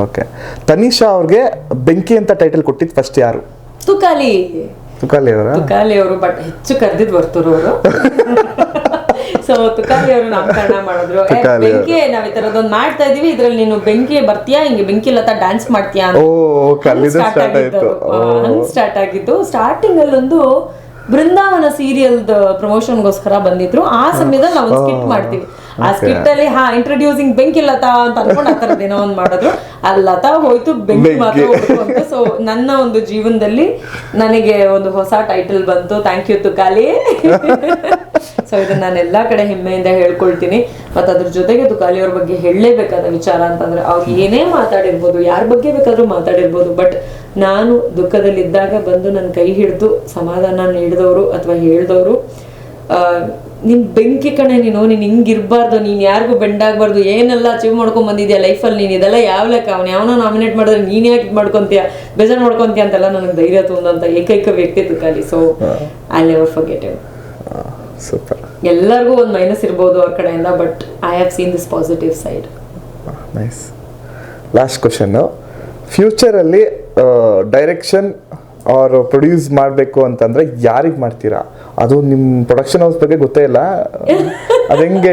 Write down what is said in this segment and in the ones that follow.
Okay. Tanisha ಅವ್ರಿಗೆ ಬೆಂಕಿ ಅಂತ ಟೈಟಲ್ ಕೊಟ್ಟಿದ್ದು ಫಸ್ಟ್ ಯಾರು? ತುಕಾಲಿ ಅವರು, ಬಟ್ ಹೆಚ್ಚು ಕರೆದಿದ್ದು ವರ್ತೂರು ಅವರು. ಸೊ ತುಕಾಲಿ ಅವರು ನಾಮಕರಣ ಮಾಡಿದ್ರು. ಬೆಂಕಿ ನಾವ್ ಈ ತರದೊಂದು ಮಾಡ್ತಾ ಇದೀವಿ, ಇದ್ರಲ್ಲಿ ನೀನು ಬೆಂಕಿ ಬರ್ತೀಯಾ, ಹಿಂಗೆ ಬೆಂಕಿ ಲತಾ ಡ್ಯಾನ್ಸ್ ಮಾಡ್ತೀಯಾ ಸ್ಟಾರ್ಟ್ ಆಗಿದ್ದು. ಸ್ಟಾರ್ಟಿಂಗ್ ಅಲ್ಲೊಂದು ಬೃಂದಾವನ ಸೀರಿಯಲ್ದ ಪ್ರಮೋಷನ್ಗೋಸ್ಕರ ಬಂದಿದ್ರು. ಆ ಸಮಯದಲ್ಲಿ ನಾವು ಒಂದು ಸ್ಕಿಟ್ ಮಾಡ್ತೀವಿ. ಆ ಸ್ಕಿಟ್ ಅಲ್ಲಿ ಇಂಟ್ರೊಡ್ಯೂಸಿಂಗ್ ಬೆಂಕಿ ಲತಾ ಅಂತ ಅನ್ಕೊಂಡು ಆ ತರದ್ ಏನೋ ಒಂದ್ ಮಾಡಿದ್ರು. ಆ ಲತಾ ಹೋಯ್ತು, ಬೆಂಕಿ ಮಾತ್ರ ಹೋಯ್ತು ಅಂತ. ಸೊ ನನ್ನ ಒಂದು ಜೀವನದಲ್ಲಿ ನನಗೆ ಒಂದು ಹೊಸ ಟೈಟಲ್ ಬಂತು. Thank you Tukali. ಸೊ ಇದನ್ನ ನಾನು ಎಲ್ಲಾ ಕಡೆ ಹೆಮ್ಮೆಯಿಂದ ಹೇಳ್ಕೊಳ್ತೀನಿ. ಮತ್ತೆ ಅದ್ರ ಜೊತೆಗೆ ತುಕಾಲಿ ಅವ್ರ ಬಗ್ಗೆ ಹೇಳಲೇಬೇಕಾದ ವಿಚಾರ ಅಂತಂದ್ರೆ, ಅವ್ರು ಏನೇ ಮಾತಾಡಿರ್ಬೋದು, ಯಾರ ಬಗ್ಗೆ ಬೇಕಾದ್ರೂ ಮಾತಾಡಿರ್ಬೋದು, ಬಟ್ ನಾನು ದುಃಖದಲ್ಲಿದ್ದಾಗ ಬಂದು ನನ್ನ ಕೈ ಹಿಡಿದು ಸಮಾಧಾನ ನೀಡಿದವರು ಅಥವಾ ಹೇಳಿದವರು, ನಿನ್ ಬೆಂಕಿ ಕಣೆ ನೀನು ಹಿಂಗಿರ್ಬಾರ್ದು, ನೀನ್ ಯಾರಿಗೂ ಬೆಂಡಾಗಬಾರ್ದು, ಏನೆಲ್ಲ ಅಚೀವ್ ಮಾಡ್ಕೊಂಡ್ ಬಂದಿದ್ಯಾ ಲೈಫಲ್ಲಿ, ನೀನ್ ಇದೆಲ್ಲ ಯಾವ ಲೆಕ್ಕ, ಅವ್ನು ಯಾವನೋ ನಾಮಿನೇಟ್ ಮಾಡಿದ್ರೆ ನೀನ್ ಯಾಕೆ ಇದು ಮಾಡ್ಕೊಂತೀಯ, ಬೇಜಾರು ಮಾಡ್ಕೊಂತೀಯ ಅಂತೆಲ್ಲ ನನಗೆ ಧೈರ್ಯ ತುಂಬಂತ ಏಕೈಕ ವ್ಯಕ್ತಿ Tukali. So I never forget him. Super. ಎಲ್ಲರಿಗೂ ಒಂದು ಮೈನಸ್ ಇರ್ಬೋದು ಅವ್ರ ಕಡೆಯಿಂದ, but I have seen this positive side. Nice. Last question, ಫ್ಯೂಚರಲ್ಲಿ ಡೈರೆಕ್ಷನ್ ಅವ್ರು ಪ್ರೊಡ್ಯೂಸ್ ಮಾಡಬೇಕು ಅಂತಂದ್ರೆ ಯಾರಿಗೆ ಮಾಡ್ತೀರಾ? ಅದು ನಿಮ್ಮ ಪ್ರೊಡಕ್ಷನ್ ಹೌಸ್ ಬಗ್ಗೆ ಗೊತ್ತೇ ಇಲ್ಲ, ಅದು ಹೆಂಗೆ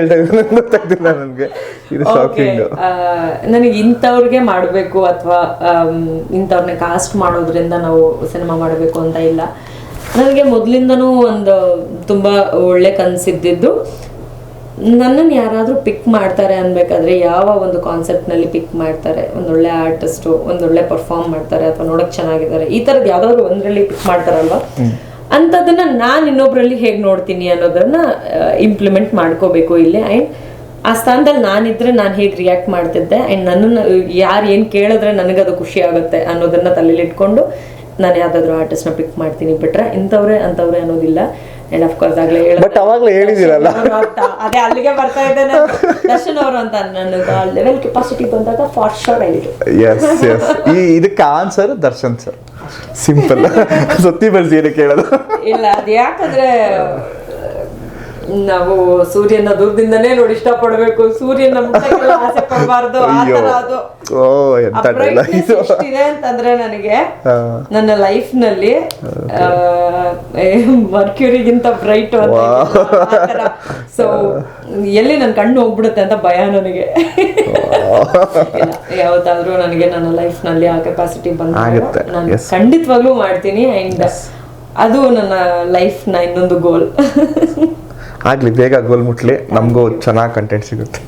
ಗೊತ್ತಾಗ್ತಿಲ್ಲ ನನಗೆ. ಇದು ಶಾಕಿಂಗ್. ನನಗೆ ಇಂಥವ್ರಿಗೆ ಮಾಡಬೇಕು ಅಥವಾ ಇಂಥವ್ರನ್ನ ಕಾಸ್ಟ್ ಮಾಡೋದ್ರಿಂದ ನಾವು ಸಿನಿಮಾ ಮಾಡಬೇಕು ಅಂತ ಇಲ್ಲ. ನನಗೆ ಮೊದಲಿಂದನೂ ಒಂದು ತುಂಬ ಒಳ್ಳೆ ಕನಸಿದ್ದಿದ್ದು, ನನ್ನನ್ನು ಯಾರಾದರೂ ಪಿಕ್ ಮಾಡ್ತಾರೆ ಅನ್ಬೇಕಾದ್ರೆ ಯಾವ ಒಂದು ಕಾನ್ಸೆಪ್ಟ್ನಲ್ಲಿ ಪಿಕ್ ಮಾಡ್ತಾರೆ, ಒಂದೊಳ್ಳೆ ಆರ್ಟಿಸ್ಟು ಒಂದೊಳ್ಳೆ ಪರ್ಫಾರ್ಮ್ ಮಾಡ್ತಾರೆ ಅಥವಾ ನೋಡೋಕೆ ಚೆನ್ನಾಗಿದ್ದಾರೆ, ಈ ಥರದ್ದು ಯಾವ್ದಾದ್ರು ಒಂದರಲ್ಲಿ ಪಿಕ್ ಮಾಡ್ತಾರಲ್ವ, ಅಂಥದ್ದನ್ನು ನಾನು ಇನ್ನೊಬ್ರಲ್ಲಿ ಹೇಗೆ ನೋಡ್ತೀನಿ ಅನ್ನೋದನ್ನ ಇಂಪ್ಲಿಮೆಂಟ್ ಮಾಡ್ಕೋಬೇಕು ಇಲ್ಲಿ. ಆ್ಯಂಡ್ ಆ ಸ್ಥಾನದಲ್ಲಿ ನಾನಿದ್ರೆ ನಾನು ಹೇಗೆ ರಿಯಾಕ್ಟ್ ಮಾಡ್ತಿದ್ದೆ, ಆ್ಯಂಡ್ ನನ್ನನ್ನು ಯಾರು ಏನು ಕೇಳಿದ್ರೆ ನನಗದು ಖುಷಿ ಆಗುತ್ತೆ ಅನ್ನೋದನ್ನ ತಲೆಯಲ್ಲಿ ಇಟ್ಕೊಂಡು ನಾನು ಯಾವ್ದಾದ್ರು ಆರ್ಟಿಸ್ಟ್ನ ಪಿಕ್ ಮಾಡ್ತೀನಿ. ಬಿಟ್ರೆ ಇಂಥವ್ರೆ ಅಂಥವ್ರೆ ಅನ್ನೋದಿಲ್ಲ. ಅಂಡ್ ಅಫ್ಕೋರ್ಸ್ ಆಗ್ಲೇ ಹೇಳಿದಿರಲ್ಲ, ಅದೇ ಅಲ್ಲಿಗೆ ಬರ್ತಾ ಇದ್ದೆ ನಾನು. ದರ್ಶನ್ ಅವರು ಅಂತ ನನಗೆ ಲೆವೆಲ್ ಕೆಪಾಸಿಟಿ ಬಂದಾಗ ಫಾರ್ ಶೋರ್ ಹೇಳಿದ್ರು. ಇದಕ್ಕೆ ಆನ್ಸರ್ ದರ್ಶನ್ ಸರ್. ಸಿಂಪಲ್. ಸತ್ತಿ ಬರ್ಸಿ ಏನಕ್ಕೆ ಹೇಳೋದು ಇಲ್ಲ, ಅದು ಯಾಕಂದ್ರೆ ನಾವು ಸೂರ್ಯನ ದೂರದಿಂದನೇ ನೋಡಿ ಇಷ್ಟಪಡ್ಬೇಕು, ಸೂರ್ಯನ ಮುಟ್ಟಕ್ಕೆಲ್ಲ ಆಸೆ ಪಡಬಾರ್ದು. ಎಷ್ಟಿದೆ ಅಂತಂದ್ರೆ ನನಗೆ ನನ್ನ ಲೈಫ್ ನಲ್ಲಿ ಮರ್ಕ್ಯೂರಿಗಿಂತ ಬ್ರೈಟ್. ಸೊ ಎಲ್ಲಿ ನನ್ನ ಕಣ್ಣು ಹೋಗ್ಬಿಡುತ್ತೆ ಅಂತ ಭಯ ನನಗೆ. ಯಾವತ್ತಾದ್ರೂ ನನಗೆ ನನ್ನ ಲೈಫ್ ನಲ್ಲಿ ಆ ಕೆಪಾಸಿಟಿ ಬಂದಾಗ ನಾನು ಖಂಡಿತವಾಗ್ಲೂ ಮಾಡ್ತೀನಿ. ಅಂಡ್ ಅದು ನನ್ನ ಲೈಫ್ ನ ಇನ್ನೊಂದು ಗೋಲ್. ಆಗ್ಲಿ, ಬೇಗ ಗೋಲ್ ಮುಟ್ಲಿ, ನಮಗೂ ಚೆನ್ನಾಗಿ ಕಂಟೆಂಟ್ ಸಿಗುತ್ತೆ.